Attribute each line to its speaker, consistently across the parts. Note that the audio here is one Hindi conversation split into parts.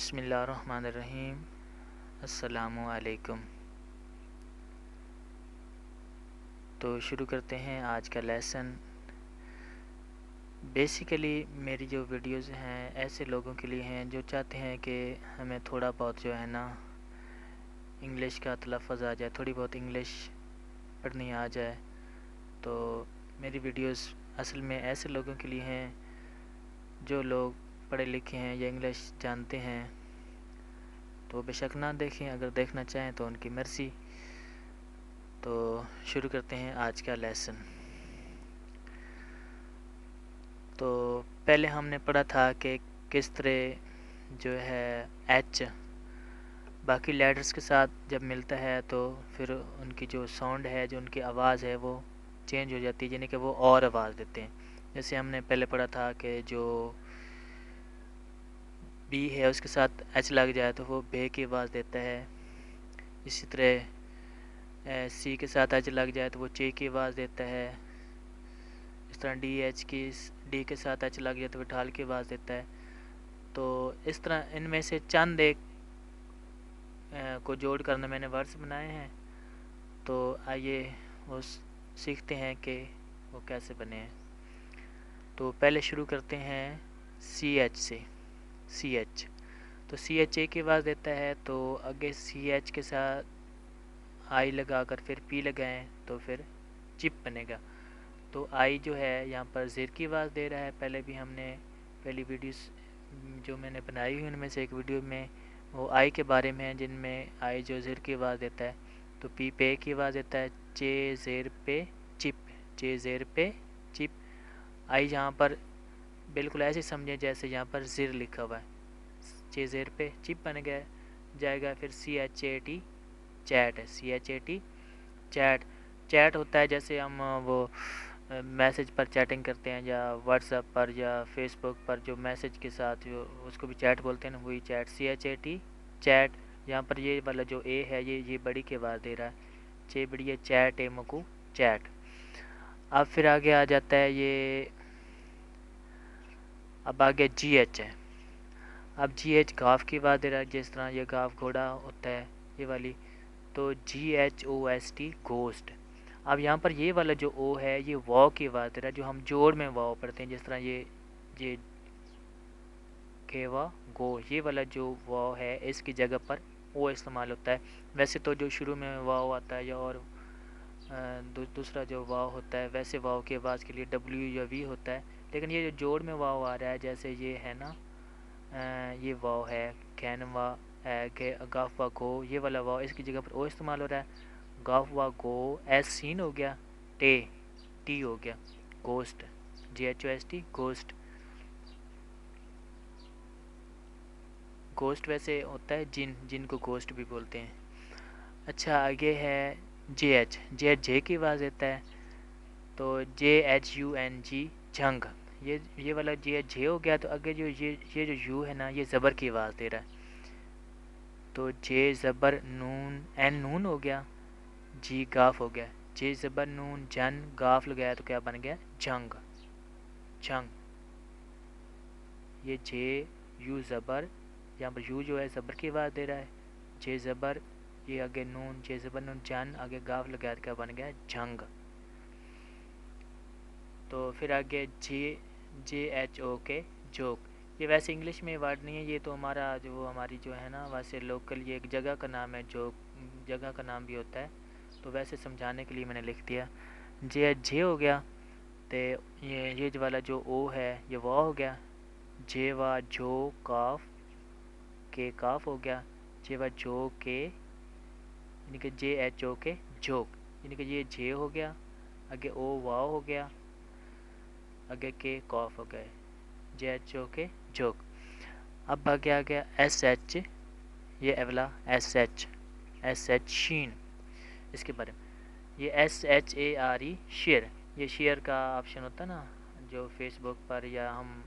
Speaker 1: बिस्मिल्लाहिर्रहमानिर्रहीम। अस्सलामु अलैकुम। तो शुरू करते हैं आज का लेसन। बेसिकली मेरी जो वीडियोस हैं ऐसे लोगों के लिए हैं जो चाहते हैं कि हमें थोड़ा बहुत जो है ना इंग्लिश का तलफ़्फ़ुज़ आ जाए, थोड़ी बहुत इंग्लिश पढ़नी आ जाए। तो मेरी वीडियोस असल में ऐसे लोगों के लिए हैं जो लोग पढ़े लिखे हैं या इंग्लिश जानते हैं। तो बेशक ना देखें, अगर देखना चाहें तो उनकी मर्ज़ी। तो शुरू करते हैं आज का लेसन। तो पहले हमने पढ़ा था कि किस तरह जो है एच बाकी लेटर्स के साथ जब मिलता है तो फिर उनकी जो साउंड है, जो उनकी आवाज़ है वो चेंज हो जाती है, यानी कि वो और आवाज़ देते हैं। जैसे हमने पहले पढ़ा था कि जो बी है उसके साथ एच लग जाए तो वो बे की आवाज़ देता है। इसी तरह सी के साथ एच लग जाए तो वो चे की आवाज़ देता है। इस तरह डी के साथ एच लग जाए तो वो ढाल की आवाज़ देता है। तो इस तरह इनमें से चंद एक को जोड़ करने मैंने वर्ड्स बनाए हैं। तो आइए वो सीखते हैं कि वो कैसे बने हैं। तो पहले शुरू करते हैं सी एच से। सी एच तो सी एच ए की आवाज़ देता है, तो आगे सी एच के साथ आई लगाकर फिर पी लगाएं तो फिर चिप बनेगा। तो आई जो है यहाँ पर ज़ेर की आवाज़ दे रहा है। पहले भी हमने पहली वीडियोस जो मैंने बनाई हुई उनमें से एक वीडियो में वो आई के बारे में है, जिनमें आई जो ज़ेर की आवाज़ देता है। तो पी पे की आवाज़ देता है, चे ज़ेर पे चिप, चे ज़ेर पे चिप। आई यहाँ पर बिल्कुल ऐसे समझें जैसे यहाँ पर ज़ेर लिखा हुआ है, चे ज़ेर पे चिप बन गया जाएगा। फिर C H A T chat है, C H A T chat. Chat होता है जैसे हम वो मैसेज पर चैटिंग करते हैं या व्हाट्सएप पर या फेसबुक पर जो मैसेज के साथ जो उसको भी चैट बोलते हैं ना, वही chat, C H A T chat. यहाँ पर ये वाला जो ए है ये बड़ी की आवाज़ दे रहा है, चे बड़ी है चैट ए मकू चैट। अब फिर आगे आ जाता है ये, अब आगे जी एच है। अब जी एच गाफ की आवाज़ दे रहा है, जिस तरह ये गाफ घोड़ा होता है ये वाली। तो G H O S T ghost. अब यहाँ पर ये वाला जो ओ है ये वाव की आवाज़ दे रहा है, जो हम जोड़ में वाव पढ़ते हैं, जिस तरह ये घेवा गो, ये वाला जो वाव है इसकी जगह पर ओ इस्तेमाल होता है। वैसे तो जो शुरू में वाव आता है या और दूसरा जो वाव होता है, वैसे वाव की आवाज़ के लिए डब्ल्यू या वी होता है। लेकिन ये जो जोड़ में वाव आ रहा है, जैसे ये है ना, ये वाव है कैनवा गाफवा गो, ये वाला वाव इसकी जगह पर ओ इस्तेमाल हो रहा है। गाफवा गो एस सीन हो गया, टे टी हो गया, ghost G H O S T ghost. Ghost वैसे होता है जिन, जिनको घोस्ट भी बोलते हैं। अच्छा आगे है जे एच, जे की आवाज़ देता है। तो J H U N G झंग, ये वाला जे हो गया। तो आगे जो ये जो यू है ना, ये ज़बर की आवाज़ दे रहा है। तो जे ज़बर नून एन नून हो गया, जी गाफ हो गया, जे ज़बर नून जन गाफ लगाया तो क्या बन गया, झंग झंग। ये जे यू ज़बर, यहाँ पर यू जो है ज़बर की आवाज़ दे रहा है, जे ज़बर ये आगे नून, जे ज़बर नून जन आगे गाफ लगाया तो क्या बन गया, झंग। तो फिर आगे जे एच ओ के जोक। ये वैसे इंग्लिश में वर्ड नहीं है, ये तो हमारी जो है ना वैसे लोकल, ये एक जगह का नाम है, जोक जगह का नाम भी होता है। तो वैसे समझाने के लिए मैंने लिख दिया। जे हो गया। तो ये जो वाला जो ओ है ये वाह हो गया, जे वा जो काफ के काफ हो गया, जे वा जो के यानी कि जे एच ओ के जोक, यानी कि ये जे हो गया, आगे ओ वाह हो गया, आगे के कॉफ हो गए, जे एच ओ के जोक। अब आगे आ गया एस एच, ये अवला एस एच शीन, इसके बारे में। ये S H A R E share, ये शेयर का ऑप्शन होता है ना जो फेसबुक पर या हम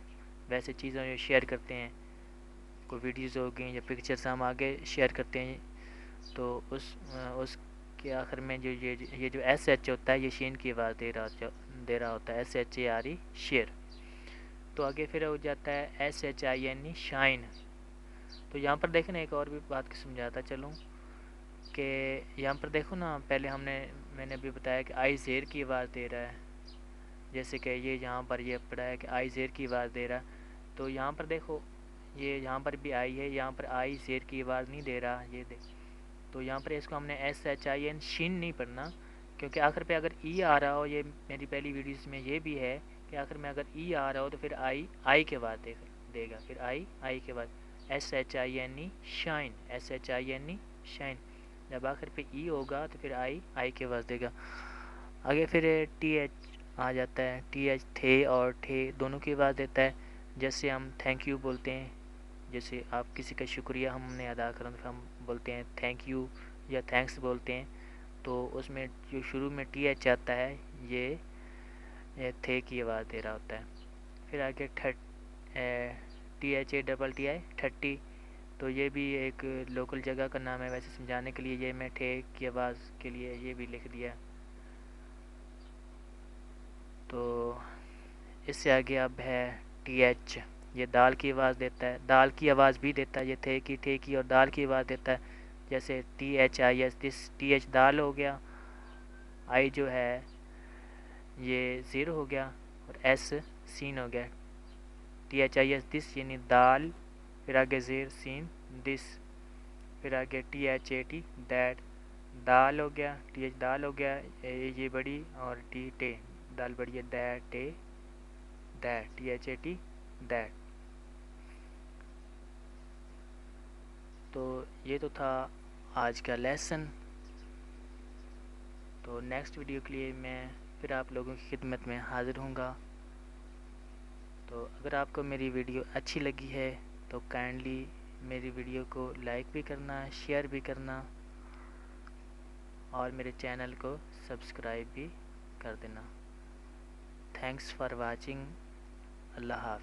Speaker 1: वैसे चीज़ों जो शेयर करते हैं, कोई वीडियोज़ हो गई या पिक्चर्स हम आगे शेयर करते हैं। तो उसके आखिर में जो ये जो एस एच होता है ये शीन की आवाज़ दे रहा होता है, S H A R E share. तो आगे फिर हो जाता है S H I N E shine. तो यहाँ पर देखो ना, एक और भी बात समझाता चलूँ कि यहाँ पर देखो ना, पहले मैंने अभी बताया कि आई ज़ेर की आवाज़ दे रहा है, जैसे कि ये यहाँ पर ये पढ़ा है कि आई ज़ेर की आवाज़ दे रहा है। तो यहाँ पर देखो, ये यहाँ पर भी आई है, यहाँ पर आई ज़ेर की आवाज़ नहीं दे रहा, ये देख। तो यहाँ पर इसको हमने SHIN शीन नहीं पढ़ना, क्योंकि आखिर पे अगर ई आ रहा हो, ये मेरी पहली वीडियोस में ये भी है कि आखिर में अगर ई आ रहा हो तो फिर आई के बाद देगा, फिर आई के बाद SHINE शाइन, SHINE शाइन। जब आखिर पे ई होगा तो फिर आई के बाद देगा। आगे फिर TH आ जाता है, TH थे और ठे दोनों की आवाज़ देता है। जैसे हम थैंक यू बोलते हैं, जैसे आप किसी का शुक्रिया हमने अदा करा तो हम बोलते हैं थैंक यू या थैंक्स बोलते हैं, तो उसमें जो शुरू में TH आता है ये थे की आवाज़ दे रहा होता है। फिर आगे THATTI 30, तो ये भी एक लोकल जगह का नाम है, वैसे समझाने के लिए ये मैं ठे की आवाज़ के लिए ये भी लिख दिया। तो इससे आगे अब है TH, ये दाल की आवाज़ देता है, दाल की आवाज़ भी देता है, ये थे की और दाल की आवाज़ देता है। जैसे THIS, दिस TH दाल हो गया, आई जो है ये ज़ीरो हो गया और S सीन हो गया। THIS दिस यानी दाल, फिर आगे ज़ेर सीन दिस, फिर आगे THAT दैट, दाल हो गया, TH दाल हो गया, ये बड़ी और T टे, दाल बड़ी है, दैट टे दैट, THAT दैट। तो ये तो था आज का लेसन। तो नेक्स्ट वीडियो के लिए मैं फिर आप लोगों की खिदमत में हाज़िर होऊंगा। तो अगर आपको मेरी वीडियो अच्छी लगी है तो काइंडली मेरी वीडियो को लाइक भी करना, शेयर भी करना और मेरे चैनल को सब्सक्राइब भी कर देना। Thanks for watching. अल्लाह हाफ़िज़।